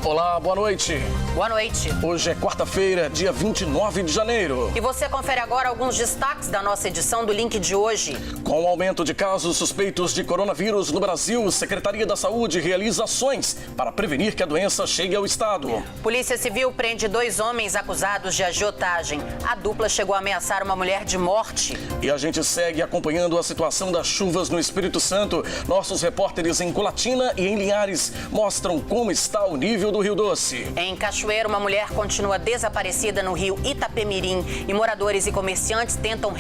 Olá, boa noite. Boa noite. Hoje é quarta-feira, dia 29 de janeiro. E você confere agora alguns destaques da nossa edição do Link de hoje. Com o aumento de casos suspeitos de coronavírus no Brasil, a Secretaria da Saúde realiza ações para prevenir que a doença chegue ao estado. Polícia Civil prende 2 homens acusados de agiotagem. A dupla chegou a ameaçar uma mulher de morte. E a gente segue acompanhando a situação das chuvas no Espírito Santo. Nossos repórteres em Colatina e em Linhares mostram como está o nível do Rio Doce. Em Cachoeiro, uma mulher continua desaparecida no rio Itapemirim e moradores e comerciantes tentam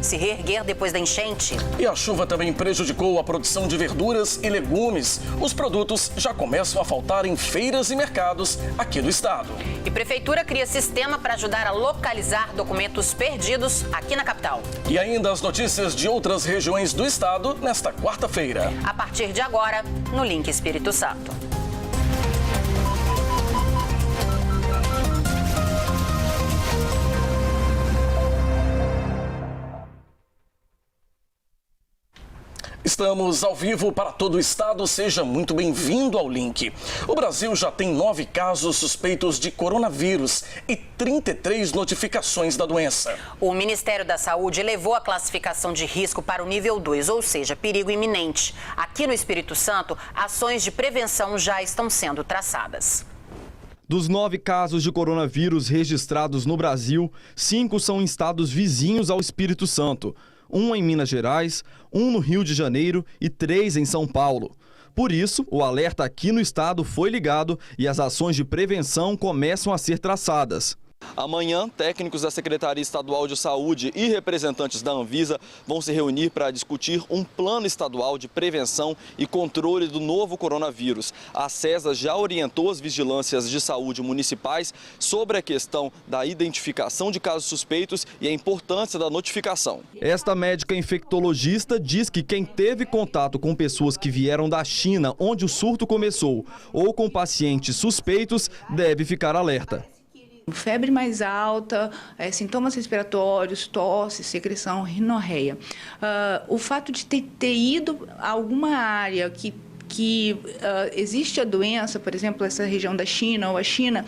se reerguer depois da enchente. E a chuva também prejudicou a produção de verduras e legumes. Os produtos já começam a faltar em feiras e mercados aqui do estado. E Prefeitura cria sistema para ajudar a localizar documentos perdidos aqui na capital. E ainda as notícias de outras regiões do estado nesta quarta-feira. A partir de agora, no Link Espírito Santo. Estamos ao vivo para todo o estado, seja muito bem-vindo ao Link. O Brasil já tem 9 casos suspeitos de coronavírus e 33 notificações da doença. O Ministério da Saúde elevou a classificação de risco para o nível 2, ou seja, perigo iminente. Aqui no Espírito Santo, ações de prevenção já estão sendo traçadas. Dos 9 casos de coronavírus registrados no Brasil, 5 são em estados vizinhos ao Espírito Santo. 1 em Minas Gerais, 1 no Rio de Janeiro e 3 em São Paulo. Por isso, o alerta aqui no estado foi ligado e as ações de prevenção começam a ser traçadas. Amanhã, técnicos da Secretaria Estadual de Saúde e representantes da Anvisa vão se reunir para discutir um plano estadual de prevenção e controle do novo coronavírus. A CESA já orientou as vigilâncias de saúde municipais sobre a questão da identificação de casos suspeitos e a importância da notificação. Esta médica infectologista diz que quem teve contato com pessoas que vieram da China, onde o surto começou, ou com pacientes suspeitos, deve ficar alerta. Febre mais alta, sintomas respiratórios, tosse, secreção, rinorreia. O fato de ter ido a alguma área que existe a doença, por exemplo, essa região da China ou a China,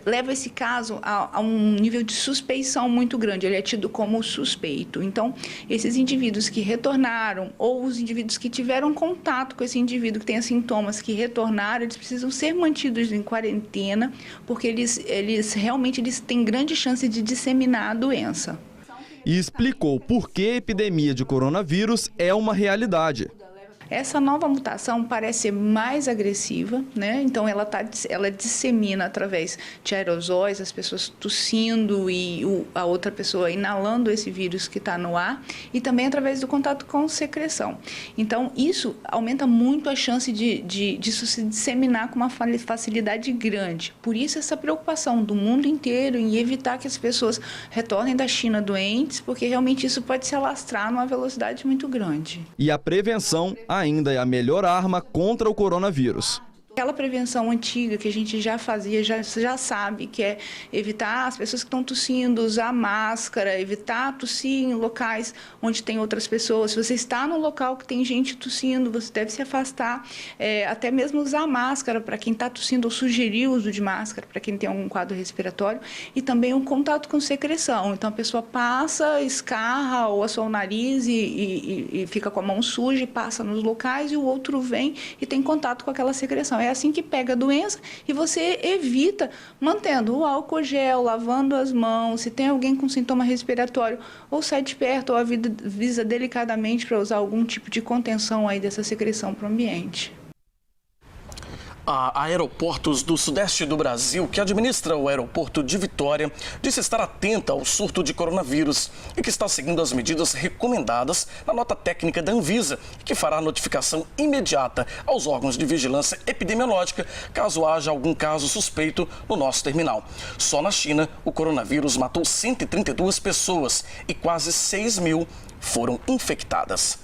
leva esse caso a um nível de suspeição muito grande, ele é tido como suspeito. Então, esses indivíduos que retornaram ou os indivíduos que tiveram contato com esse indivíduo que tenha sintomas que retornaram, eles precisam ser mantidos em quarentena, porque eles realmente têm grande chance de disseminar a doença. E explicou por que a epidemia de coronavírus é uma realidade. Essa nova mutação parece ser mais agressiva, né? Então ela dissemina através de aerosóis, as pessoas tossindo e a outra pessoa inalando esse vírus que está no ar, e também através do contato com secreção. Então isso aumenta muito a chance disso se disseminar com uma facilidade grande. Por isso essa preocupação do mundo inteiro em evitar que as pessoas retornem da China doentes, porque realmente isso pode se alastrar numa velocidade muito grande. E a prevenção ainda é a melhor arma contra o coronavírus. Aquela prevenção antiga que a gente já fazia, já sabe, que é evitar as pessoas que estão tossindo, usar máscara, evitar tossir em locais onde tem outras pessoas. Se você está no local que tem gente tossindo, você deve se afastar, até mesmo usar máscara para quem está tossindo, ou sugerir o uso de máscara para quem tem algum quadro respiratório, e também um contato com secreção. Então a pessoa passa, escarra ou assou o nariz e fica com a mão suja e passa nos locais, e o outro vem e tem contato com aquela secreção. É assim que pega a doença, e você evita mantendo o álcool gel, lavando as mãos. Se tem alguém com sintoma respiratório, ou sai de perto, ou avisa delicadamente para usar algum tipo de contenção aí dessa secreção para o ambiente. A Aeroportos do Sudeste do Brasil, que administra o aeroporto de Vitória, disse estar atenta ao surto de coronavírus e que está seguindo as medidas recomendadas na nota técnica da Anvisa, que fará notificação imediata aos órgãos de vigilância epidemiológica caso haja algum caso suspeito no nosso terminal. Só na China, o coronavírus matou 132 pessoas e quase 6.000 foram infectadas.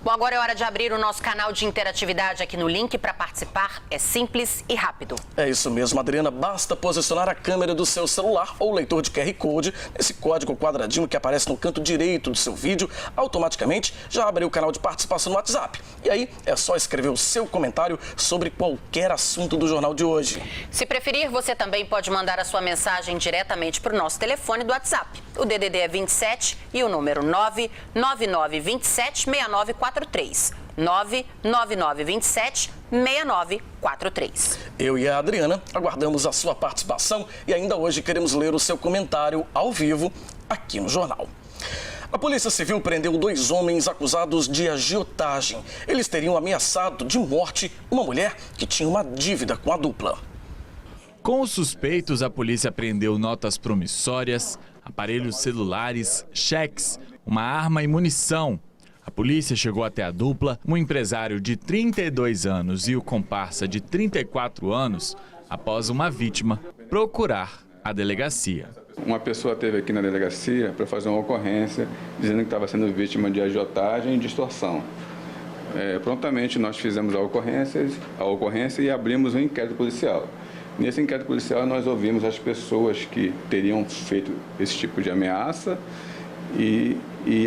Bom, agora é hora de abrir o nosso canal de interatividade aqui no link. Para participar é simples e rápido. É isso mesmo, Adriana. Basta posicionar a câmera do seu celular ou leitor de QR Code nesse código quadradinho que aparece no canto direito do seu vídeo. Automaticamente já abre o canal de participação no WhatsApp. E aí é só escrever o seu comentário sobre qualquer assunto do jornal de hoje. Se preferir, você também pode mandar a sua mensagem diretamente para o nosso telefone do WhatsApp. O DDD é 27 e o número 999276943. 999276943. Eu e a Adriana aguardamos a sua participação e ainda hoje queremos ler o seu comentário ao vivo aqui no jornal. A Polícia Civil prendeu 2 homens acusados de agiotagem. Eles teriam ameaçado de morte uma mulher que tinha uma dívida com a dupla. Com os suspeitos, a polícia apreendeu notas promissórias, aparelhos celulares, cheques, uma arma e munição. A polícia chegou até a dupla, um empresário de 32 anos e o comparsa de 34 anos, após uma vítima procurar a delegacia. Uma pessoa esteve aqui na delegacia para fazer uma ocorrência dizendo que estava sendo vítima de agiotagem e de extorsão. Prontamente nós fizemos a ocorrência e abrimos um inquérito policial. Nesse inquérito policial nós ouvimos as pessoas que teriam feito esse tipo de ameaça e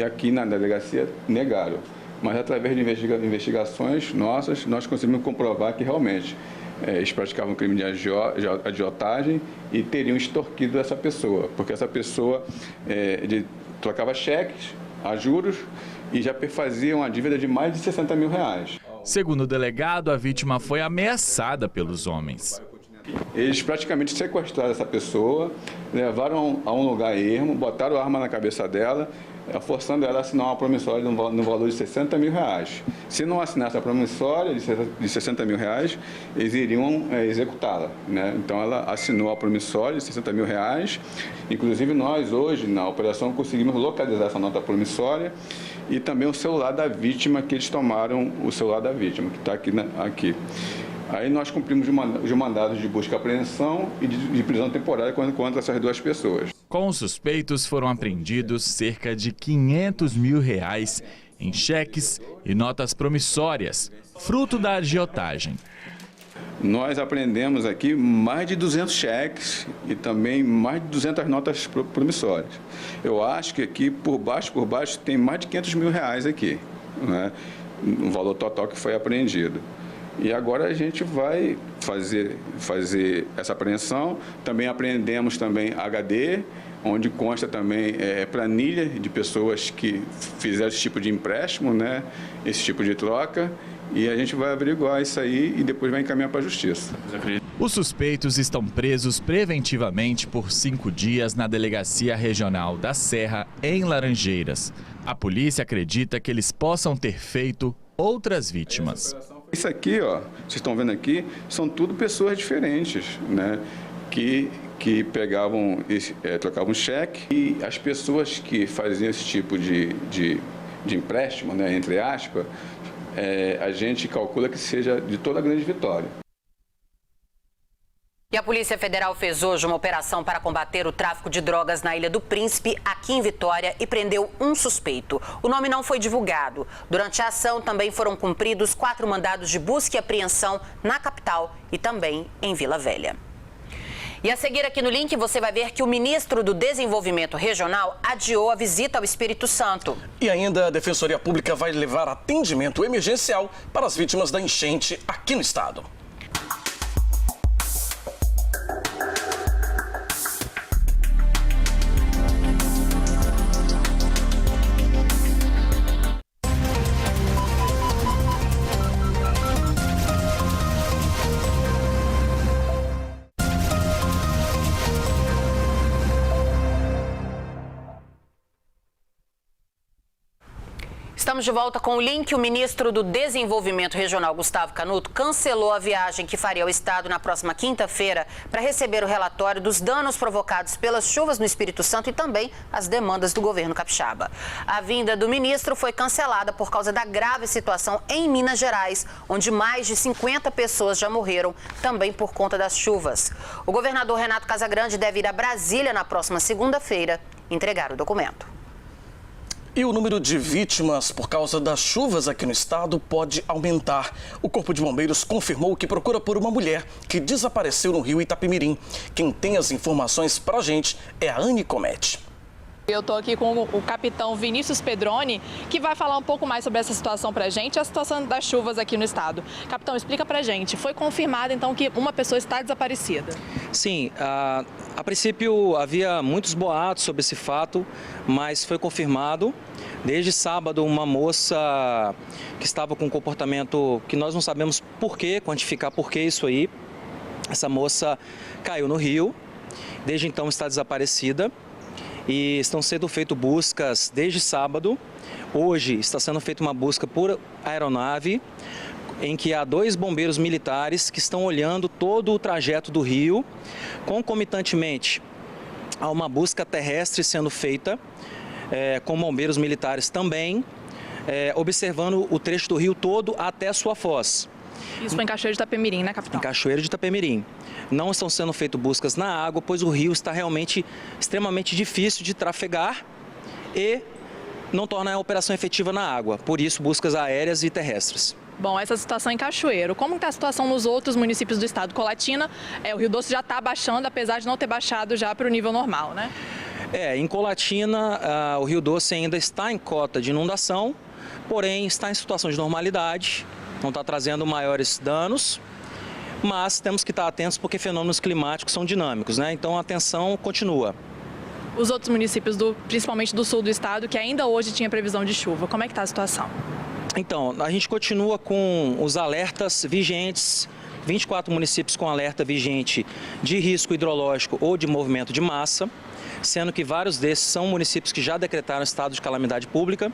aqui na delegacia negaram. Mas através de investigações nossas, nós conseguimos comprovar que realmente eles praticavam um crime de agiotagem e teriam extorquido essa pessoa, porque essa pessoa trocava cheques a juros e já perfazia uma dívida de mais de 60 mil reais. Segundo o delegado, a vítima foi ameaçada pelos homens. Eles praticamente sequestraram essa pessoa, levaram a um lugar ermo, botaram a arma na cabeça dela, forçando ela a assinar uma promissória no valor de 60 mil reais. Se não assinasse a promissória de 60 mil reais, eles iriam executá-la, né? Então ela assinou a promissória de 60 mil reais. Inclusive nós hoje, na operação, conseguimos localizar essa nota promissória e também o celular da vítima, que eles tomaram o celular da vítima, que está aqui. Aí nós cumprimos os mandados de busca e apreensão e de prisão temporária contra essas 2 pessoas. Com os suspeitos foram apreendidos cerca de 500 mil reais em cheques e notas promissórias, fruto da agiotagem. Nós apreendemos aqui mais de 200 cheques e também mais de 200 notas promissórias. Eu acho que aqui, por baixo, tem mais de 500 mil reais aqui, né? O valor total que foi apreendido. E agora a gente vai fazer essa apreensão. Também apreendemos HD, onde consta também planilha de pessoas que fizeram esse tipo de empréstimo, né? Esse tipo de troca. E a gente vai averiguar isso aí e depois vai encaminhar para a justiça. Os suspeitos estão presos preventivamente por 5 dias na Delegacia Regional da Serra, em Laranjeiras. A polícia acredita que eles possam ter feito outras vítimas. Isso aqui, ó, vocês estão vendo aqui, são tudo pessoas diferentes, né? Que trocavam cheque, e as pessoas que faziam esse tipo de empréstimo, né, entre aspas, a gente calcula que seja de toda a Grande Vitória. E a Polícia Federal fez hoje uma operação para combater o tráfico de drogas na Ilha do Príncipe, aqui em Vitória, e prendeu um suspeito. O nome não foi divulgado. Durante a ação também foram cumpridos 4 mandados de busca e apreensão na capital e também em Vila Velha. E a seguir aqui no link você vai ver que o ministro do Desenvolvimento Regional adiou a visita ao Espírito Santo. E ainda a Defensoria Pública vai levar atendimento emergencial para as vítimas da enchente aqui no estado. Estamos de volta com o link. O ministro do Desenvolvimento Regional, Gustavo Canuto, cancelou a viagem que faria ao estado na próxima quinta-feira para receber o relatório dos danos provocados pelas chuvas no Espírito Santo e também as demandas do governo capixaba. A vinda do ministro foi cancelada por causa da grave situação em Minas Gerais, onde mais de 50 pessoas já morreram, também por conta das chuvas. O governador Renato Casagrande deve ir a Brasília na próxima segunda-feira entregar o documento. E o número de vítimas por causa das chuvas aqui no estado pode aumentar. O Corpo de Bombeiros confirmou que procura por uma mulher que desapareceu no rio Itapemirim. Quem tem as informações pra gente é a Anne Comete. Eu estou aqui com o capitão Vinícius Pedroni, que vai falar um pouco mais sobre essa situação para a gente, a situação das chuvas aqui no estado. Capitão, explica para a gente, foi confirmado então que uma pessoa está desaparecida? Sim, a princípio havia muitos boatos sobre esse fato, mas foi confirmado. Desde sábado, uma moça que estava com um comportamento que nós não sabemos por quê, quantificar por que isso aí. Essa moça caiu no rio, desde então está desaparecida. E estão sendo feitas buscas desde sábado. Hoje está sendo feita uma busca por aeronave, em que há 2 bombeiros militares que estão olhando todo o trajeto do rio. Concomitantemente, há uma busca terrestre sendo feita, com bombeiros militares também, observando o trecho do rio todo até a sua foz. Isso foi em Cachoeiro de Itapemirim, né, capitão? Em Cachoeiro de Itapemirim. Não estão sendo feitas buscas na água, pois o rio está realmente extremamente difícil de trafegar e não torna a operação efetiva na água. Por isso, buscas aéreas e terrestres. Bom, essa situação em Cachoeiro. Como está a situação nos outros municípios do estado? Colatina, o Rio Doce já está baixando, apesar de não ter baixado já para o nível normal, né? Em Colatina, o Rio Doce ainda está em cota de inundação, porém está em situação de normalidade, não está trazendo maiores danos. Mas temos que estar atentos porque fenômenos climáticos são dinâmicos, né? Então a atenção continua. Os outros municípios, principalmente do sul do estado, que ainda hoje tinha previsão de chuva, como é que está a situação? Então, a gente continua com os alertas vigentes, 24 municípios com alerta vigente de risco hidrológico ou de movimento de massa, sendo que vários desses são municípios que já decretaram estado de calamidade pública.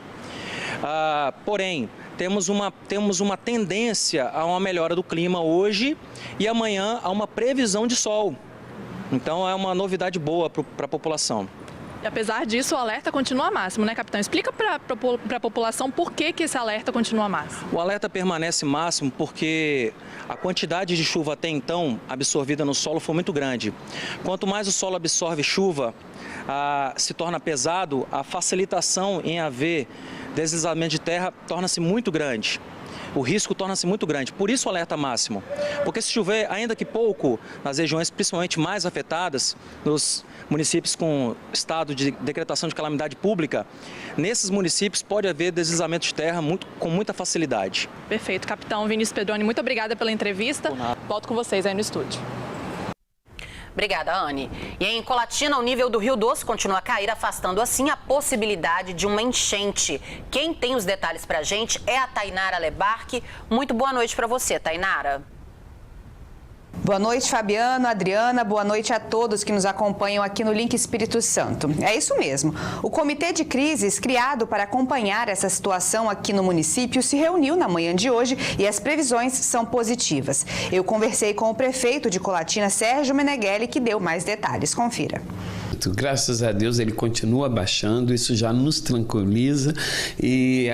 Porém, temos uma tendência a uma melhora do clima hoje e amanhã há uma previsão de sol. Então é uma novidade boa para a população. E apesar disso, o alerta continua máximo, né, capitão? Explica para a população por que esse alerta continua máximo. O alerta permanece máximo porque a quantidade de chuva até então absorvida no solo foi muito grande. Quanto mais o solo absorve chuva, se torna pesado, a facilitação em haver deslizamento de terra torna-se muito grande. O risco torna-se muito grande, por isso o alerta máximo. Porque se chover, ainda que pouco, nas regiões principalmente mais afetadas, nos municípios com estado de decretação de calamidade pública, nesses municípios pode haver deslizamento de terra com muita facilidade. Perfeito. Capitão Vinícius Pedroni, muito obrigada pela entrevista. Volto com vocês aí no estúdio. Obrigada, Anne. E em Colatina, o nível do Rio Doce continua a cair, afastando assim a possibilidade de uma enchente. Quem tem os detalhes pra gente é a Tainara Lebarque. Muito boa noite para você, Tainara. Boa noite, Fabiano, Adriana, boa noite a todos que nos acompanham aqui no Link Espírito Santo. É isso mesmo. O Comitê de Crises, criado para acompanhar essa situação aqui no município, se reuniu na manhã de hoje e as previsões são positivas. Eu conversei com o prefeito de Colatina, Sérgio Meneghelli, que deu mais detalhes. Confira. Graças a Deus ele continua baixando, isso já nos tranquiliza e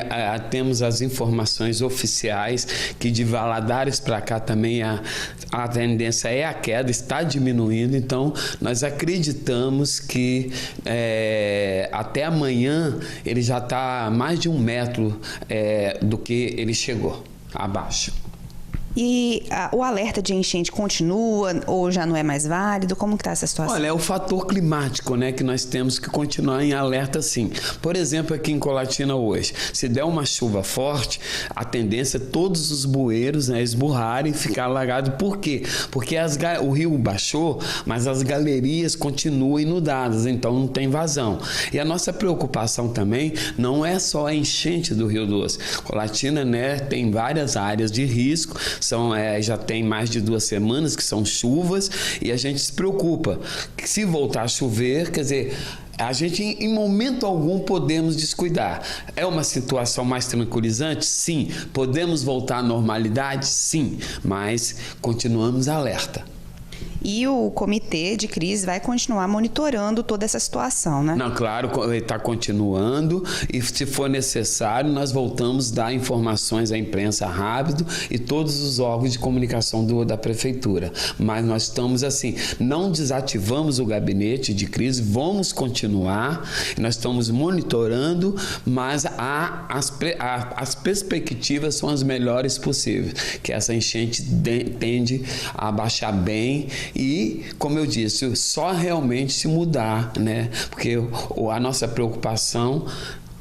temos as informações oficiais que de Valadares para cá também a tendência é a queda, está diminuindo, então nós acreditamos que até amanhã ele já está a mais de 1 metro do que ele chegou abaixo. E o alerta de enchente continua ou já não é mais válido? Como que está essa situação? Olha, é o fator climático, né, que nós temos que continuar em alerta sim. Por exemplo, aqui em Colatina hoje, se der uma chuva forte, a tendência é todos os bueiros, né, esburrarem e ficar alagados. Por quê? Porque o rio baixou, mas as galerias continuam inundadas, então não tem vazão. E a nossa preocupação também não é só a enchente do Rio Doce. Colatina, né, tem várias áreas de risco, já tem mais de 2 semanas que são chuvas e a gente se preocupa que se voltar a chover, quer dizer, a gente em momento algum podemos descuidar. É uma situação mais tranquilizante? Sim. Podemos voltar à normalidade? Sim. Mas continuamos alerta. E o comitê de crise vai continuar monitorando toda essa situação, né? Não, claro, está continuando e se for necessário nós voltamos a dar informações à imprensa rápido e todos os órgãos de comunicação da prefeitura. Mas nós estamos assim, não desativamos o gabinete de crise, vamos continuar, nós estamos monitorando, mas as perspectivas são as melhores possíveis, que essa enchente tende a baixar bem e, como eu disse, só realmente se mudar, né? Porque a nossa preocupação,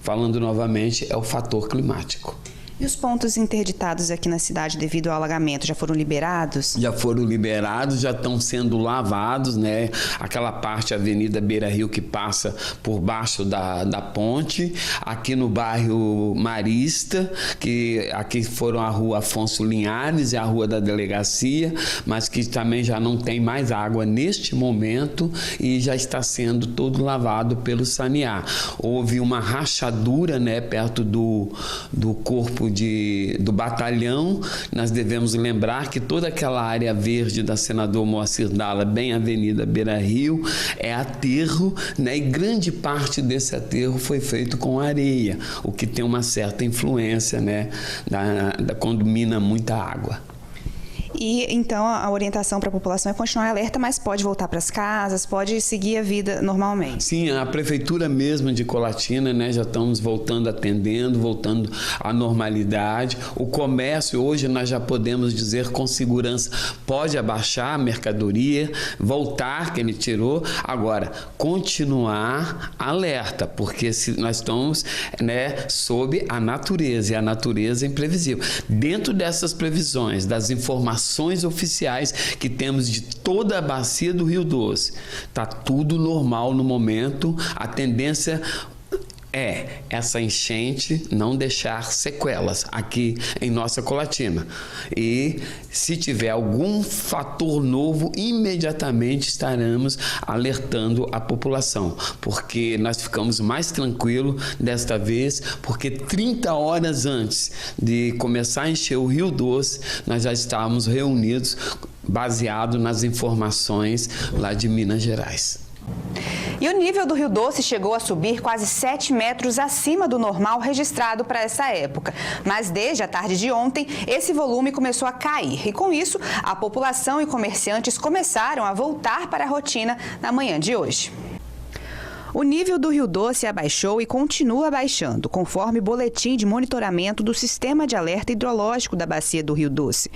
falando novamente, é o fator climático. E os pontos interditados aqui na cidade devido ao alagamento já foram liberados? Já foram liberados, já estão sendo lavados, né? Aquela parte, a Avenida Beira Rio, que passa por baixo da ponte. Aqui no bairro Marista, que aqui foram a rua Afonso Linhares e a rua da Delegacia, mas que também já não tem mais água neste momento e já está sendo todo lavado pelo sanear. Houve uma rachadura, né, perto do corpo do batalhão. Nós devemos lembrar que toda aquela área verde da Senador Moacir Dalla, bem Avenida Beira Rio, é aterro, né? E grande parte desse aterro foi feito com areia, o que tem uma certa influência, né? Quando mina muita água. E então a orientação para a população é continuar alerta, mas pode voltar para as casas, pode seguir a vida normalmente. Sim, a prefeitura mesmo de Colatina, né, já estamos voltando atendendo, voltando à normalidade. O comércio hoje nós já podemos dizer com segurança, pode abaixar a mercadoria, voltar que ele tirou. Agora, continuar alerta, porque nós estamos, né, sob a natureza e a natureza é imprevisível. Dentro dessas previsões, das informações oficiais que temos de toda a bacia do Rio Doce, está tudo normal no momento. A tendência é essa enchente não deixar sequelas aqui em nossa Colatina. E se tiver algum fator novo, imediatamente estaremos alertando a população, porque nós ficamos mais tranquilos desta vez, porque 30 horas antes de começar a encher o Rio Doce, nós já estávamos reunidos, baseado nas informações lá de Minas Gerais. E o nível do Rio Doce chegou a subir quase 7 metros acima do normal registrado para essa época. Mas desde a tarde de ontem, esse volume começou a cair. E com isso, a população e comerciantes começaram a voltar para a rotina na manhã de hoje. O nível do Rio Doce abaixou e continua baixando, conforme boletim de monitoramento do Sistema de Alerta Hidrológico da Bacia do Rio Doce.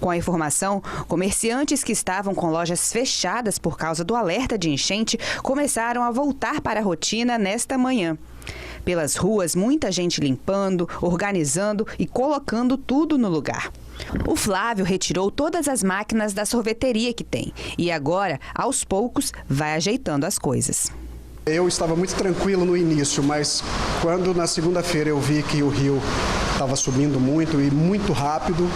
Com a informação, comerciantes que estavam com lojas fechadas por causa do alerta de enchente começaram a voltar para a rotina nesta manhã. Pelas ruas, muita gente limpando, organizando e colocando tudo no lugar. O Flávio retirou todas as máquinas da sorveteria que tem e agora, aos poucos, vai ajeitando as coisas. Eu estava muito tranquilo no início, mas quando na segunda-feira eu vi que o rio estava subindo muito e muito rápido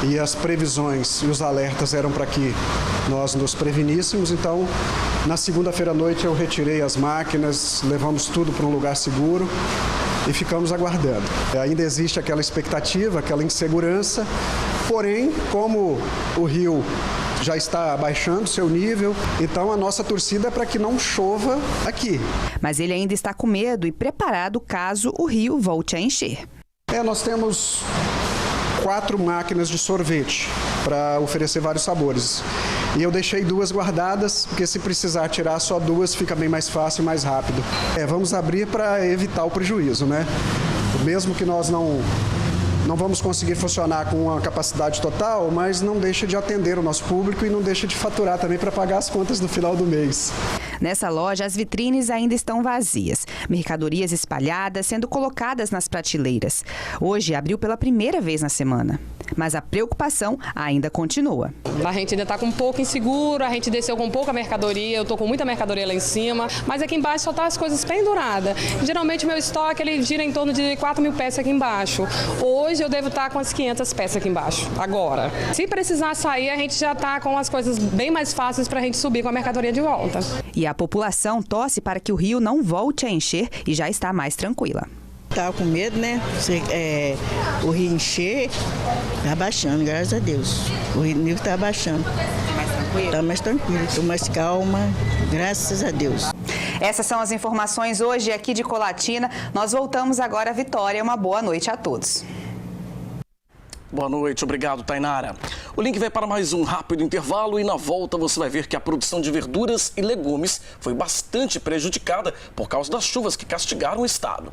e as previsões e os alertas eram para que nós nos preveníssemos, então na segunda-feira à noite eu retirei as máquinas, levamos tudo para um lugar seguro e ficamos aguardando. Ainda existe aquela expectativa, aquela insegurança, porém, como o rio já está abaixando seu nível, então a nossa torcida é para que não chova aqui. Mas ele ainda está com medo e preparado caso o rio volte a encher. Nós temos 4 máquinas de sorvete para oferecer vários sabores. E eu deixei 2 guardadas, porque se precisar tirar só 2 fica bem mais fácil e mais rápido. Vamos abrir para evitar o prejuízo, né? Mesmo que nós não vamos conseguir funcionar com a capacidade total, mas não deixa de atender o nosso público e não deixa de faturar também para pagar as contas no final do mês. Nessa loja, as vitrines ainda estão vazias, mercadorias espalhadas sendo colocadas nas prateleiras. Hoje abriu pela primeira vez na semana, mas a preocupação ainda continua. A gente ainda está com um pouco inseguro, a gente desceu com pouca mercadoria, eu estou com muita mercadoria lá em cima, mas aqui embaixo só tá as coisas penduradas. Geralmente o meu estoque ele gira em torno de 4.000 peças aqui embaixo. Hoje eu devo estar com as 500 peças aqui embaixo, agora. Se precisar sair, a gente já está com as coisas bem mais fáceis para a gente subir com a mercadoria de volta. E a população torce para que o rio não volte a encher e já está mais tranquila. tava com medo, né? O rio encher, tá baixando, graças a Deus. O nível tá baixando. Tá mais tranquilo, tô mais calma, graças a Deus. Essas são as informações hoje aqui de Colatina. Nós voltamos agora a Vitória. Uma boa noite a todos. Boa noite, obrigado, Tainara. O link vai para mais um rápido intervalo e na volta você vai ver que a produção de verduras e legumes foi bastante prejudicada por causa das chuvas que castigaram o estado.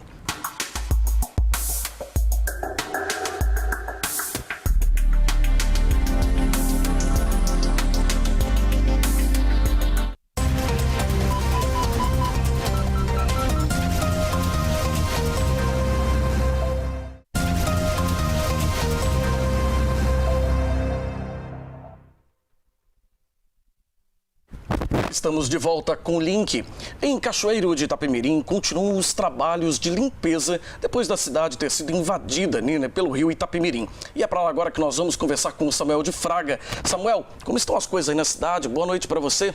Estamos de volta com o link. Em Cachoeiro de Itapemirim, continuam os trabalhos de limpeza depois da cidade ter sido invadida pelo rio Itapemirim. E é para lá agora que nós vamos conversar com o Samuel de Fraga. Samuel, como estão as coisas aí na cidade? Boa noite para você.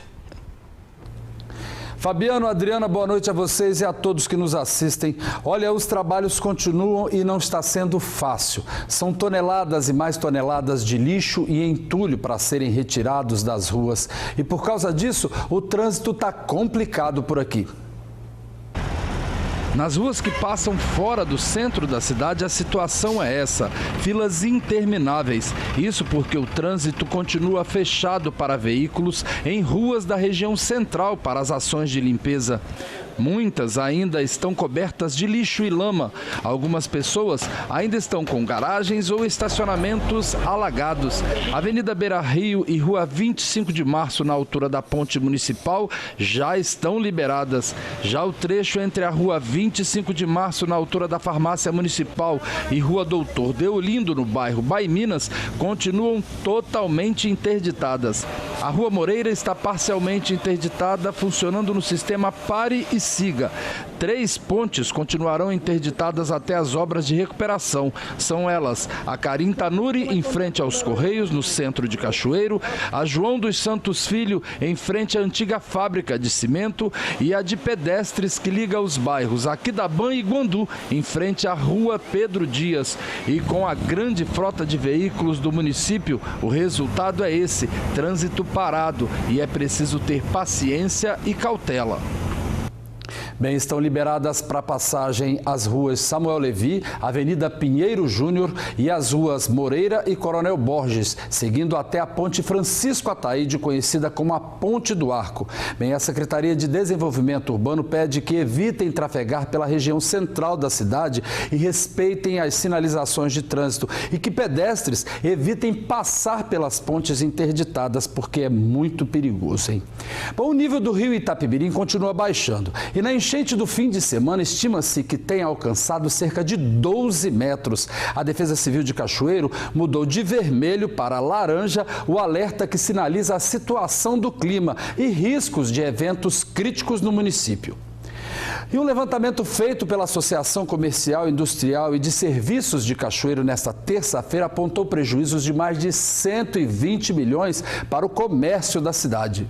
Fabiano, Adriana, boa noite a vocês e a todos que nos assistem. Olha, os trabalhos continuam e não está sendo fácil. São toneladas e mais toneladas de lixo e entulho para serem retirados das ruas. E por causa disso, o trânsito está complicado por aqui. Nas ruas que passam fora do centro da cidade, a situação é essa: filas intermináveis. Isso porque o trânsito continua fechado para veículos em ruas da região central para as ações de limpeza. Muitas ainda estão cobertas de lixo e lama. Algumas pessoas ainda estão com garagens ou estacionamentos alagados. Avenida Beira Rio e Rua 25 de Março, na altura da Ponte Municipal, já estão liberadas. Já o trecho entre a Rua 25 de Março, na altura da Farmácia Municipal, e Rua Doutor Deolindo, no bairro Baiminas, continuam totalmente interditadas. A Rua Moreira está parcialmente interditada, funcionando no sistema pare e siga. 3 pontes continuarão interditadas até as obras de recuperação. São elas a Carim Tanuri, em frente aos Correios, no centro de Cachoeiro, a João dos Santos Filho, em frente à antiga fábrica de cimento, e a de pedestres que liga os bairros Aquidaban e Guandu, em frente à Rua Pedro Dias. E com a grande frota de veículos do município, o resultado é esse: trânsito parado, e é preciso ter paciência e cautela. Bem, estão liberadas para passagem as ruas Samuel Levi, Avenida Pinheiro Júnior e as ruas Moreira e Coronel Borges, seguindo até a Ponte Francisco Ataíde, conhecida como a Ponte do Arco. Bem, a Secretaria de Desenvolvimento Urbano pede que evitem trafegar pela região central da cidade e respeitem as sinalizações de trânsito e que pedestres evitem passar pelas pontes interditadas, porque é muito perigoso, hein? Bom, o nível do rio Itapemirim continua baixando e na enchente do fim de semana, estima-se que tenha alcançado cerca de 12 metros. A Defesa Civil de Cachoeiro mudou de vermelho para laranja o alerta que sinaliza a situação do clima e riscos de eventos críticos no município. E um levantamento feito pela Associação Comercial, Industrial e de Serviços de Cachoeiro nesta terça-feira apontou prejuízos de mais de 120 milhões para o comércio da cidade.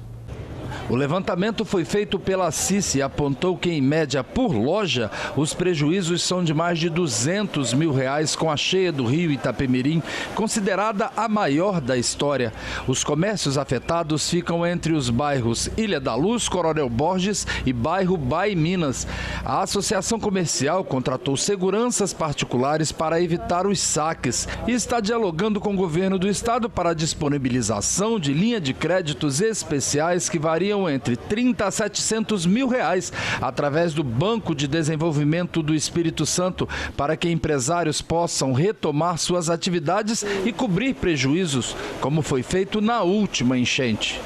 O levantamento foi feito pela CIS e apontou que, em média, por loja, os prejuízos são de mais de R$200 mil com a cheia do rio Itapemirim, considerada a maior da história. Os comércios afetados ficam entre os bairros Ilha da Luz, Coronel Borges e bairro Baiminas. A Associação Comercial contratou seguranças particulares para evitar os saques e está dialogando com o governo do estado para a disponibilização de linha de créditos especiais que variam entre 30 a 700 mil reais através do Banco de Desenvolvimento do Espírito Santo, para que empresários possam retomar suas atividades e cobrir prejuízos, como foi feito na última enchente.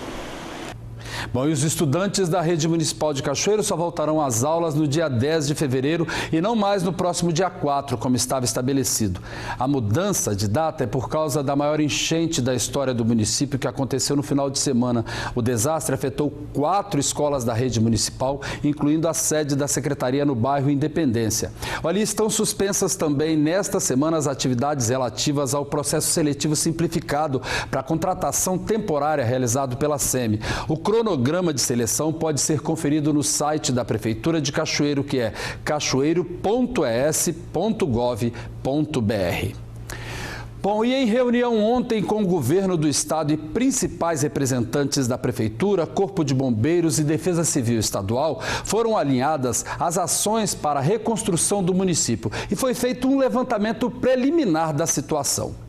Bom, e os estudantes da Rede Municipal de Cachoeiro só voltarão às aulas no dia 10 de fevereiro e não mais no próximo dia 4, como estava estabelecido. A mudança de data é por causa da maior enchente da história do município que aconteceu no final de semana. O desastre afetou 4 escolas da Rede Municipal, incluindo a sede da Secretaria no bairro Independência. Ali estão suspensas também nesta semana as atividades relativas ao processo seletivo simplificado para a contratação temporária realizado pela SEMI. O cronograma cronograma de seleção pode ser conferido no site da Prefeitura de Cachoeiro, que é cachoeiro.es.gov.br. Bom, e em reunião ontem com o governo do estado e principais representantes da Prefeitura, Corpo de Bombeiros e Defesa Civil Estadual, foram alinhadas as ações para a reconstrução do município e foi feito um levantamento preliminar da situação.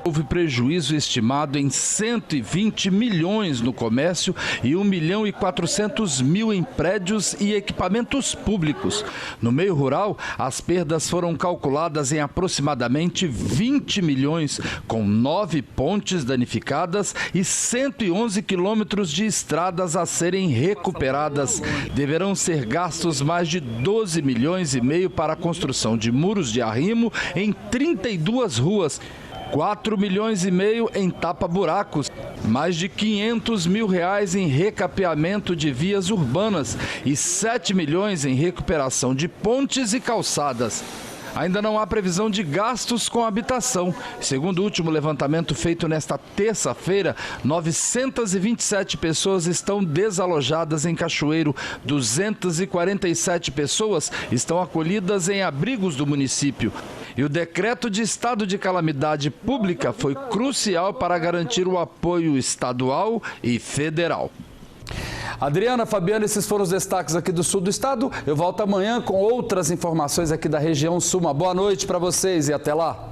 Houve prejuízo estimado em 120 milhões no comércio e 1.400.000 em prédios e equipamentos públicos. No meio rural, as perdas foram calculadas em aproximadamente 20 milhões, com 9 pontes danificadas e 111 quilômetros de estradas a serem recuperadas. Deverão ser gastos mais de 12 milhões e meio para a construção de muros de arrimo em 32 ruas. 4 milhões e meio em tapa-buracos, mais de 500 mil reais em recapeamento de vias urbanas e 7 milhões em recuperação de pontes e calçadas. Ainda não há previsão de gastos com habitação. Segundo o último levantamento feito nesta terça-feira, 927 pessoas estão desalojadas em Cachoeiro. 247 pessoas estão acolhidas em abrigos do município. E o decreto de estado de calamidade pública foi crucial para garantir o apoio estadual e federal. Adriana, Fabiano, esses foram os destaques aqui do sul do estado. Eu volto amanhã com outras informações aqui da região sul. Uma boa noite para vocês e até lá.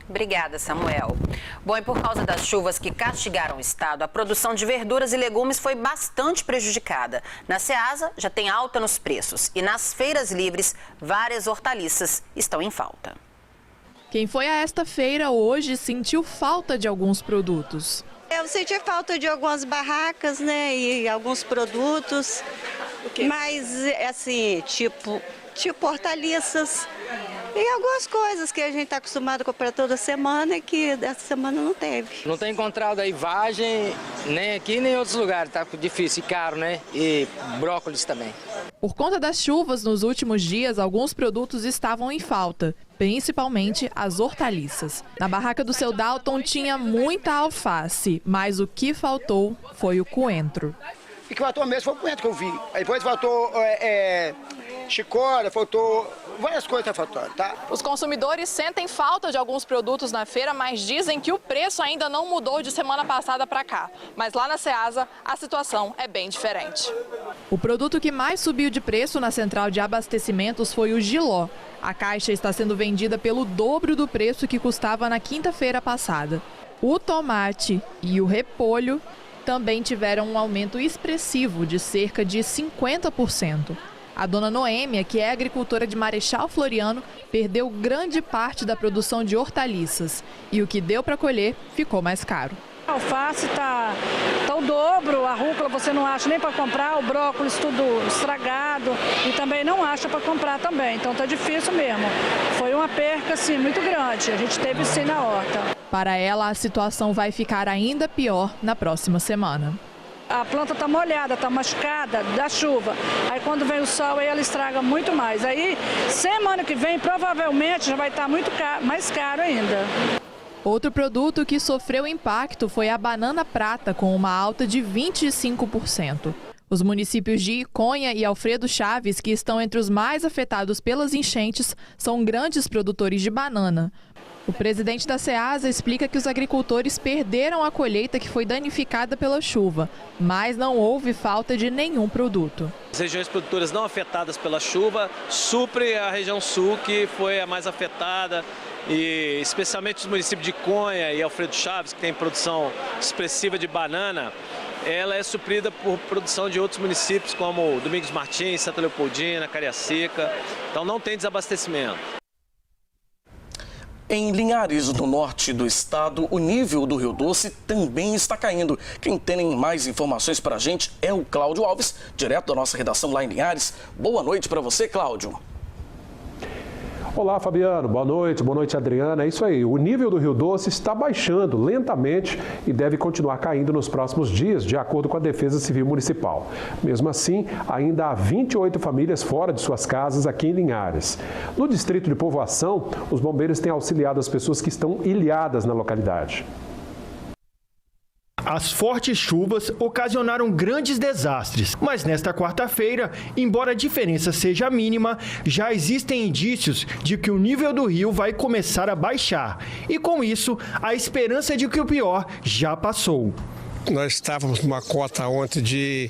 Obrigada, Samuel. Bom, e por causa das chuvas que castigaram o estado, a produção de verduras e legumes foi bastante prejudicada. Na Ceasa, já tem alta nos preços e nas feiras livres, várias hortaliças estão em falta. Quem foi a esta feira hoje sentiu falta de alguns produtos. Eu senti falta de algumas barracas, né, e alguns produtos, mas assim, tipo hortaliças e algumas coisas que a gente está acostumado a comprar toda semana e que dessa semana não teve. Não tem encontrado aí vagem, nem aqui nem em outros lugares, tá difícil e caro, né, e brócolis também. Por conta das chuvas nos últimos dias, alguns produtos estavam em falta, principalmente as hortaliças. Na barraca do seu Dalton tinha muita alface, mas o que faltou foi o coentro. E que faltou mesmo foi o coentro que eu vi. Aí depois faltou chicória, faltou várias coisas que faltaram, tá? Os consumidores sentem falta de alguns produtos na feira, mas dizem que o preço ainda não mudou de semana passada para cá. Mas lá na Ceasa, a situação é bem diferente. O produto que mais subiu de preço na central de abastecimentos foi o jiló. A caixa está sendo vendida pelo dobro do preço que custava na quinta-feira passada. O tomate e o repolho também tiveram um aumento expressivo de cerca de 50%. A dona Noêmia, que é agricultora de Marechal Floriano, perdeu grande parte da produção de hortaliças e o que deu para colher ficou mais caro. A alface tá o dobro, a rúcula você não acha nem para comprar, o brócolis tudo estragado e também não acha para comprar também, então tá difícil mesmo. Foi uma perca assim muito grande, a gente teve sim na horta. Para ela, a situação vai ficar ainda pior na próxima semana. A planta está molhada, está machucada da chuva. Aí quando vem o sol, aí ela estraga muito mais. Aí semana que vem provavelmente já vai estar muito caro, mais caro ainda. Outro produto que sofreu impacto foi a banana prata, com uma alta de 25%. Os municípios de Iconha e Alfredo Chaves, que estão entre os mais afetados pelas enchentes, são grandes produtores de banana. O presidente da Ceasa explica que os agricultores perderam a colheita que foi danificada pela chuva, mas não houve falta de nenhum produto. As regiões produtoras não afetadas pela chuva supre a região sul, que foi a mais afetada, e especialmente os municípios de Iconha e Alfredo Chaves, que tem produção expressiva de banana, ela é suprida por produção de outros municípios como Domingos Martins, Santa Leopoldina, Cariacica, então não tem desabastecimento. Em Linhares, no norte do estado, o nível do Rio Doce também está caindo. Quem tem mais informações para a gente é o Cláudio Alves, direto da nossa redação lá em Linhares. Boa noite para você, Cláudio. Olá, Fabiano. Boa noite, Adriana. É isso aí, o nível do Rio Doce está baixando lentamente e deve continuar caindo nos próximos dias, de acordo com a Defesa Civil Municipal. Mesmo assim, ainda há 28 famílias fora de suas casas aqui em Linhares. No distrito de Povoação, os bombeiros têm auxiliado as pessoas que estão ilhadas na localidade. As fortes chuvas ocasionaram grandes desastres, mas nesta quarta-feira, embora a diferença seja mínima, já existem indícios de que o nível do rio vai começar a baixar. E com isso, a esperança de que o pior já passou. Nós estávamos numa cota ontem de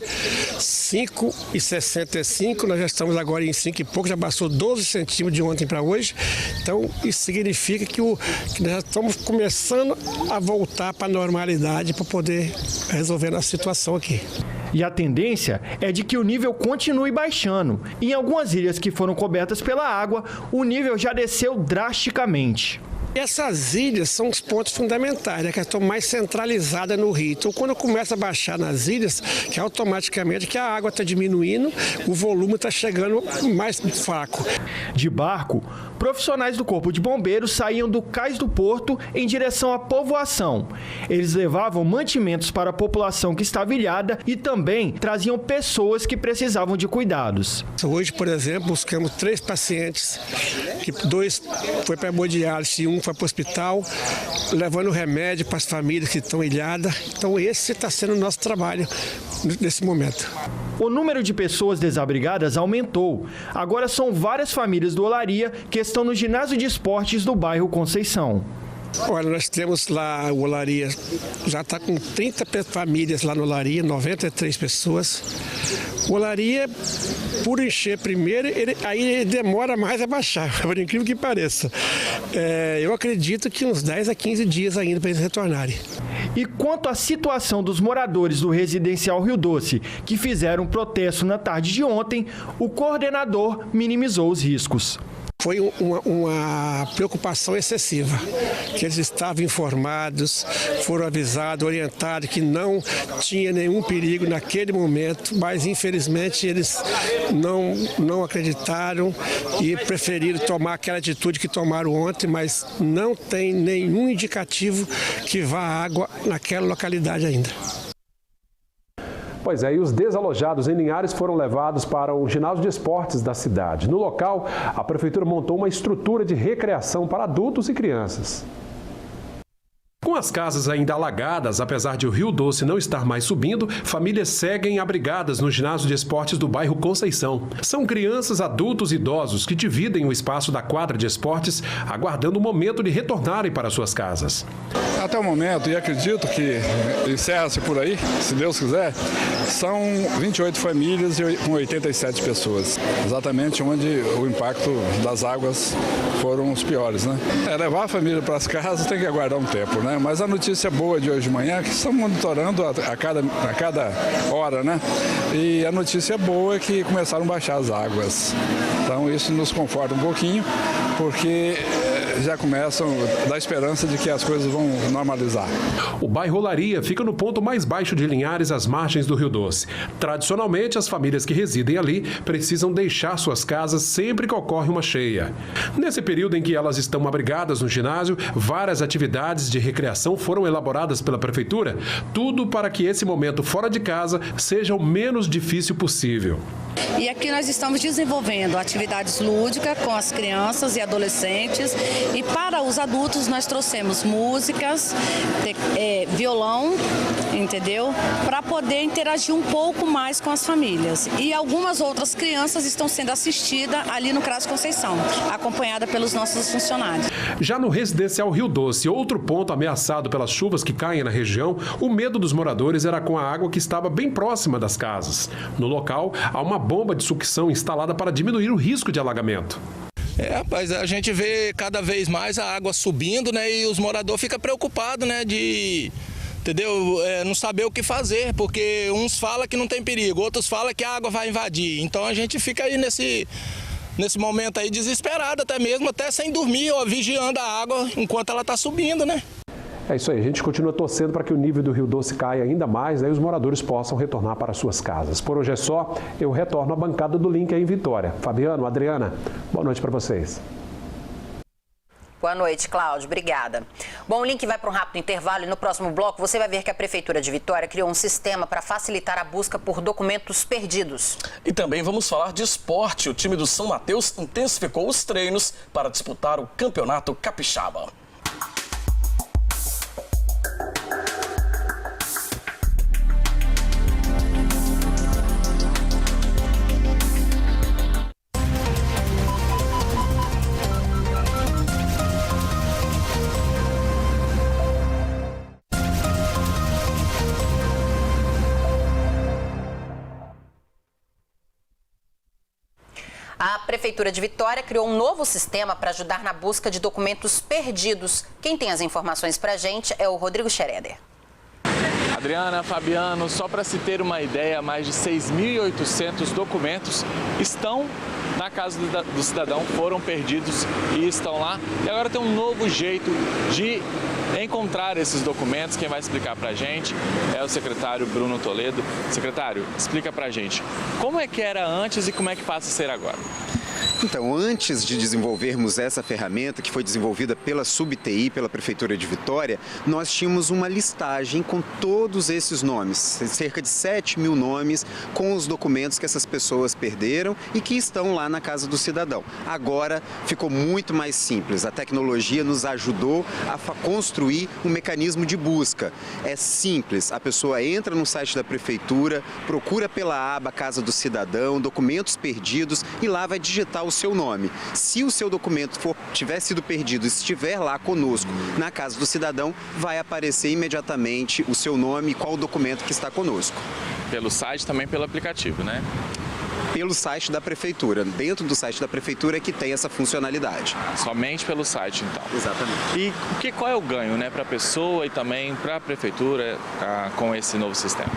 5,65, nós já estamos agora em 5 e pouco, já passou 12 centímetros de ontem para hoje. Então, isso significa que nós estamos começando a voltar para a normalidade para poder resolver nossa situação aqui. E a tendência é de que o nível continue baixando. Em algumas ilhas que foram cobertas pela água, o nível já desceu drasticamente. Essas ilhas são os pontos fundamentais, né, que estão mais centralizadas no rio. Então, quando começa a baixar nas ilhas, que automaticamente que a água está diminuindo, o volume está chegando mais fraco. De barco, profissionais do Corpo de Bombeiros saíam do cais do porto em direção à povoação. Eles levavam mantimentos para a população que estava ilhada e também traziam pessoas que precisavam de cuidados. Hoje, por exemplo, buscamos 3 pacientes, que 2 foi para hemodiálise e 1 foi para o hospital, levando remédio para as famílias que estão ilhadas. Então esse está sendo o nosso trabalho nesse momento. O número de pessoas desabrigadas aumentou. Agora são várias famílias do Olaria que estão no ginásio de esportes do bairro Conceição. Olha, nós temos lá o Olaria, já está com 30 famílias lá no Olaria, 93 pessoas. O Olaria, por encher primeiro, ele demora mais a baixar, por incrível que pareça. Eu acredito que uns 10 a 15 dias ainda para eles retornarem. E quanto à situação dos moradores do residencial Rio Doce, que fizeram protesto na tarde de ontem, o coordenador minimizou os riscos. Foi uma preocupação excessiva, que eles estavam informados, foram avisados, orientados que não tinha nenhum perigo naquele momento, mas infelizmente eles não acreditaram e preferiram tomar aquela atitude que tomaram ontem, mas não tem nenhum indicativo que vá água naquela localidade ainda. Pois é, e os desalojados em Linhares foram levados para o ginásio de esportes da cidade. No local, a prefeitura montou uma estrutura de recreação para adultos e crianças. Com as casas ainda alagadas, apesar de o Rio Doce não estar mais subindo, famílias seguem abrigadas no ginásio de esportes do bairro Conceição. São crianças, adultos e idosos que dividem o espaço da quadra de esportes, aguardando o momento de retornarem para suas casas. Até o momento, e acredito que encerra-se por aí, se Deus quiser, são 28 famílias com 87 pessoas. Exatamente onde o impacto das águas foram os piores, né? Levar a família para as casas tem que aguardar um tempo, né? Mas a notícia boa de hoje de manhã é que estamos monitorando a cada hora, né? E a notícia boa é que começaram a baixar as águas. Então isso nos conforta um pouquinho, porque já começam a dar esperança de que as coisas vão normalizar. O bairro Olaria fica no ponto mais baixo de Linhares, às margens do Rio Doce. Tradicionalmente, as famílias que residem ali precisam deixar suas casas sempre que ocorre uma cheia. Nesse período em que elas estão abrigadas no ginásio, várias atividades de recreação foram elaboradas pela prefeitura, tudo para que esse momento fora de casa seja o menos difícil possível. E aqui nós estamos desenvolvendo atividades lúdicas com as crianças e adolescentes. E para os adultos nós trouxemos músicas, violão, entendeu? Para poder interagir um pouco mais com as famílias. E algumas outras crianças estão sendo assistidas ali no CRAS Conceição, acompanhada pelos nossos funcionários. Já no residencial Rio Doce, outro ponto ameaçado pelas chuvas que caem na região, o medo dos moradores era com a água que estava bem próxima das casas. No local, há uma bomba de sucção instalada para diminuir o risco de alagamento. Rapaz, a gente vê cada vez mais a água subindo, né? E os moradores ficam preocupados, né? Entendeu? Não saber o que fazer, porque uns falam que não tem perigo, outros falam que a água vai invadir. Então a gente fica aí nesse momento aí desesperado, até sem dormir, ó, vigiando a água enquanto ela está subindo, né? É isso aí, a gente continua torcendo para que o nível do Rio Doce caia ainda mais, né, e os moradores possam retornar para suas casas. Por hoje é só, eu retorno à bancada do Link aí em Vitória. Fabiano, Adriana, boa noite para vocês. Boa noite, Cláudio. Obrigada. Bom, o Link vai para um rápido intervalo e no próximo bloco você vai ver que a Prefeitura de Vitória criou um sistema para facilitar a busca por documentos perdidos. E também vamos falar de esporte. O time do São Mateus intensificou os treinos para disputar o Campeonato Capixaba. A Prefeitura de Vitória criou um novo sistema para ajudar na busca de documentos perdidos. Quem tem as informações para a gente é o Rodrigo Schroeder. Adriana, Fabiano, só para se ter uma ideia, mais de 6.800 documentos estão na casa do cidadão, foram perdidos e estão lá. E agora tem um novo jeito de encontrar esses documentos. Quem vai explicar para a gente é o secretário Bruno Toledo. Secretário, explica para a gente como é que era antes e como é que passa a ser agora. Então, antes de desenvolvermos essa ferramenta, que foi desenvolvida pela SubTI, pela Prefeitura de Vitória, nós tínhamos uma listagem com todos esses nomes, cerca de 7.000 nomes com os documentos que essas pessoas perderam e que estão lá na casa do cidadão. Agora ficou muito mais simples, a tecnologia nos ajudou a construir um mecanismo de busca. É simples, a pessoa entra no site da Prefeitura, procura pela aba Casa do Cidadão, documentos perdidos e lá vai digitar o seu nome. Se o seu documento tiver sido perdido e estiver lá conosco na Casa do Cidadão, vai aparecer imediatamente o seu nome e qual o documento que está conosco. Pelo site, também pelo aplicativo, né? Pelo site da Prefeitura. Dentro do site da Prefeitura é que tem essa funcionalidade. Somente pelo site, então. Exatamente. E qual é o ganho, né, para a pessoa e também para a Prefeitura com esse novo sistema?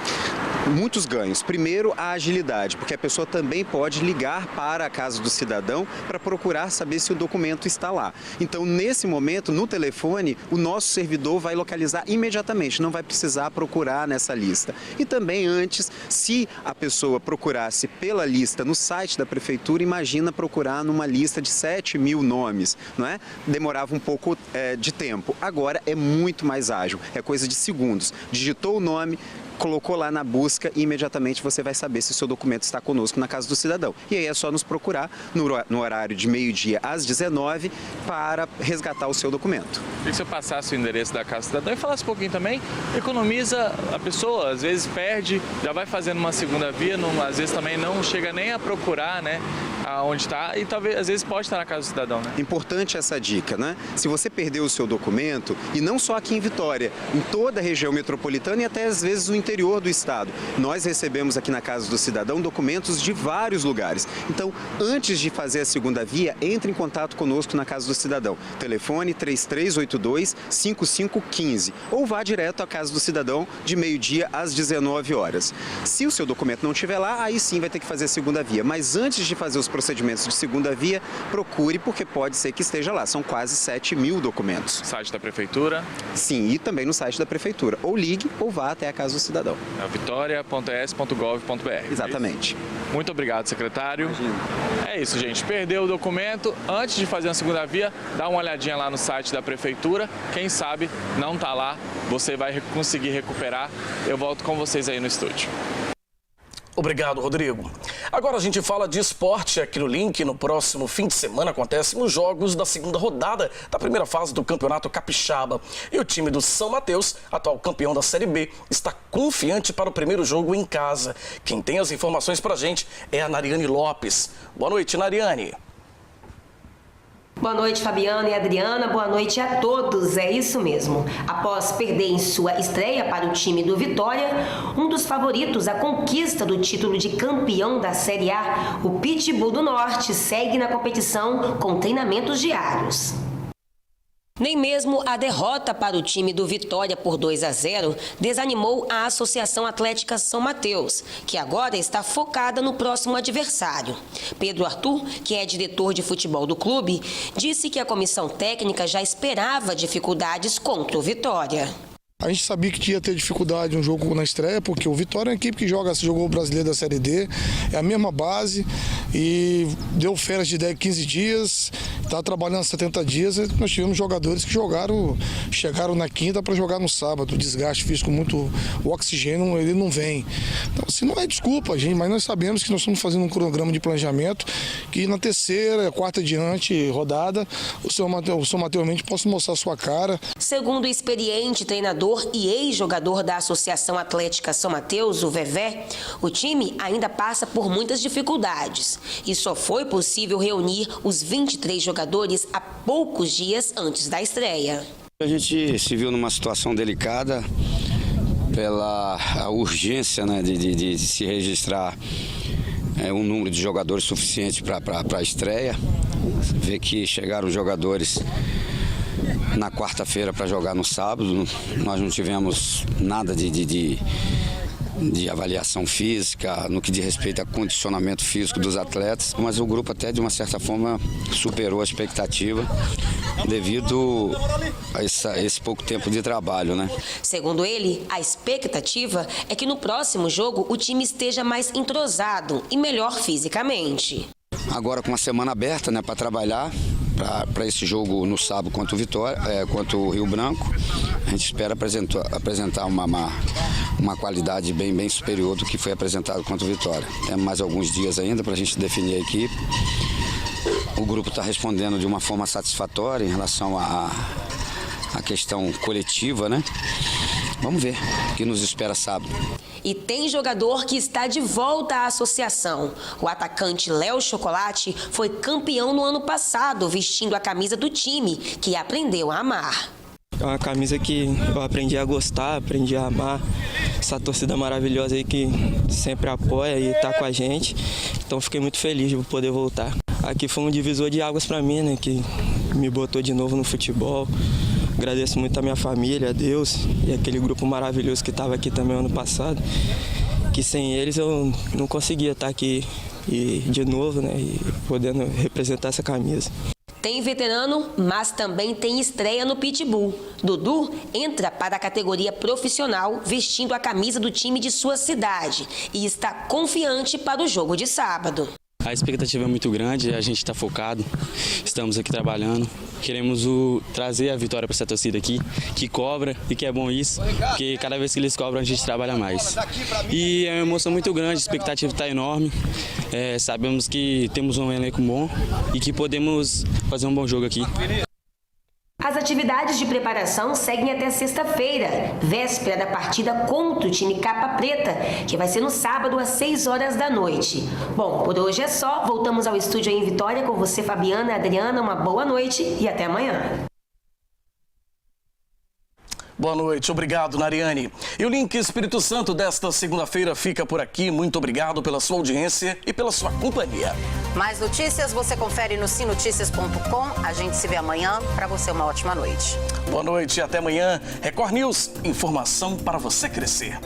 Muitos ganhos. Primeiro, a agilidade, porque a pessoa também pode ligar para a Casa do Cidadão para procurar saber se o documento está lá. Então, nesse momento, no telefone, o nosso servidor vai localizar imediatamente, não vai precisar procurar nessa lista. E também antes, se a pessoa procurasse pela lista no site da Prefeitura, imagina procurar numa lista de 7.000 nomes, não é? Demorava um pouco de tempo. Agora é muito mais ágil, é coisa de segundos. Digitou o nome, colocou lá na busca e imediatamente você vai saber se o seu documento está conosco na Casa do Cidadão. E aí é só nos procurar no horário de meio-dia às 19h para resgatar o seu documento. Queria que você passasse o endereço da Casa do Cidadão e falasse um pouquinho também, economiza a pessoa, às vezes perde, já vai fazendo uma segunda via, às vezes também não chega nem a procurar, né, aonde está e talvez, às vezes pode estar na Casa do Cidadão, né? Importante essa dica, né? Se você perdeu o seu documento, e não só aqui em Vitória, em toda a região metropolitana e até às vezes o interior do estado. Nós recebemos aqui na Casa do Cidadão documentos de vários lugares. Então, antes de fazer a segunda via, entre em contato conosco na Casa do Cidadão. Telefone 3382-5515 ou vá direto à Casa do Cidadão de meio-dia às 19h. Se o seu documento não estiver lá, aí sim vai ter que fazer a segunda via. Mas antes de fazer os procedimentos de segunda via, procure porque pode ser que esteja lá. São quase 7.000 documentos. Site da Prefeitura? Sim, e também no site da Prefeitura. Ou ligue ou vá até a Casa do Cidadão. É vitória.es.gov.br. Exatamente. Muito obrigado, secretário. É isso, gente. Perdeu o documento. Antes de fazer a segunda via, dá uma olhadinha lá no site da Prefeitura. Quem sabe não está lá, você vai conseguir recuperar. Eu volto com vocês aí no estúdio. Obrigado, Rodrigo. Agora a gente fala de esporte aqui no Link. No próximo fim de semana acontecem os jogos da segunda rodada da primeira fase do Campeonato Capixaba. E o time do São Mateus, atual campeão da Série B, está confiante para o primeiro jogo em casa. Quem tem as informações pra gente é a Nariane Lopes. Boa noite, Nariane. Boa noite, Fabiano e Adriana. Boa noite a todos. É isso mesmo. Após perder em sua estreia para o time do Vitória, um dos favoritos à conquista do título de campeão da Série A, o Pitbull do Norte segue na competição com treinamentos diários. Nem mesmo a derrota para o time do Vitória por 2-0 desanimou a Associação Atlética São Mateus, que agora está focada no próximo adversário. Pedro Arthur, que é diretor de futebol do clube, disse que a comissão técnica já esperava dificuldades contra o Vitória. A gente sabia que ia ter dificuldade um jogo na estreia, porque o Vitória é uma equipe que jogou o Brasileiro da Série D, é a mesma base e deu férias de 10, 15 dias, está trabalhando 70 dias. E nós tivemos jogadores que chegaram na quinta para jogar no sábado, o desgaste físico muito, o oxigênio ele não vem. Então, assim, não é desculpa, gente, mas nós sabemos que nós estamos fazendo um cronograma de planejamento que na terceira, quarta diante rodada, o São Mateus realmente possa mostrar a sua cara. Segundo o experiente treinador e ex-jogador da Associação Atlética São Mateus, o Vevé, o time ainda passa por muitas dificuldades e só foi possível reunir os 23 jogadores há poucos dias antes da estreia. A gente se viu numa situação delicada pela urgência, né, de se registrar um número de jogadores suficiente para a estreia. Vê que chegaram jogadores na quarta-feira para jogar no sábado. Nós não tivemos nada de avaliação física, no que diz respeito a condicionamento físico dos atletas, mas o grupo até de uma certa forma superou a expectativa devido a esse pouco tempo de trabalho, né? Segundo ele, a expectativa é que no próximo jogo o time esteja mais entrosado e melhor fisicamente. Agora com uma semana aberta, né, para trabalhar para esse jogo no sábado contra o Vitória, contra o Rio Branco, a gente espera apresentar uma qualidade bem superior do que foi apresentado contra o Vitória. Temos mais alguns dias ainda para a gente definir a equipe. O grupo está respondendo de uma forma satisfatória em relação à questão coletiva, né? Vamos ver o que nos espera sábado. E tem jogador que está de volta à associação. O atacante Léo Chocolate foi campeão no ano passado, vestindo a camisa do time, que aprendeu a amar. É uma camisa que eu aprendi a gostar, aprendi a amar. Essa torcida maravilhosa aí que sempre apoia e está com a gente. Então fiquei muito feliz de poder voltar. Aqui foi um divisor de águas para mim, né, que me botou de novo no futebol. Agradeço muito a minha família, a Deus e aquele grupo maravilhoso que estava aqui também ano passado, que sem eles eu não conseguia estar aqui de novo, né, e podendo representar essa camisa. Tem veterano, mas também tem estreia no Pitbull. Dudu entra para a categoria profissional vestindo a camisa do time de sua cidade e está confiante para o jogo de sábado. A expectativa é muito grande, a gente está focado, estamos aqui trabalhando. Queremos trazer a vitória para essa torcida aqui, que cobra e que é bom isso, porque cada vez que eles cobram a gente trabalha mais. E é uma emoção muito grande, a expectativa está enorme. Sabemos que temos um elenco bom e que podemos fazer um bom jogo aqui. As atividades de preparação seguem até sexta-feira, véspera da partida contra o time Capa Preta, que vai ser no sábado às 6 horas da noite. Bom, por hoje é só. Voltamos ao estúdio aí em Vitória com você, Fabiana e Adriana. Uma boa noite e até amanhã. Boa noite, obrigado, Nariane. E o Link Espírito Santo desta segunda-feira fica por aqui. Muito obrigado pela sua audiência e pela sua companhia. Mais notícias você confere no sinoticias.com. A gente se vê amanhã. Para você, uma ótima noite. Boa noite e até amanhã. Record News, informação para você crescer.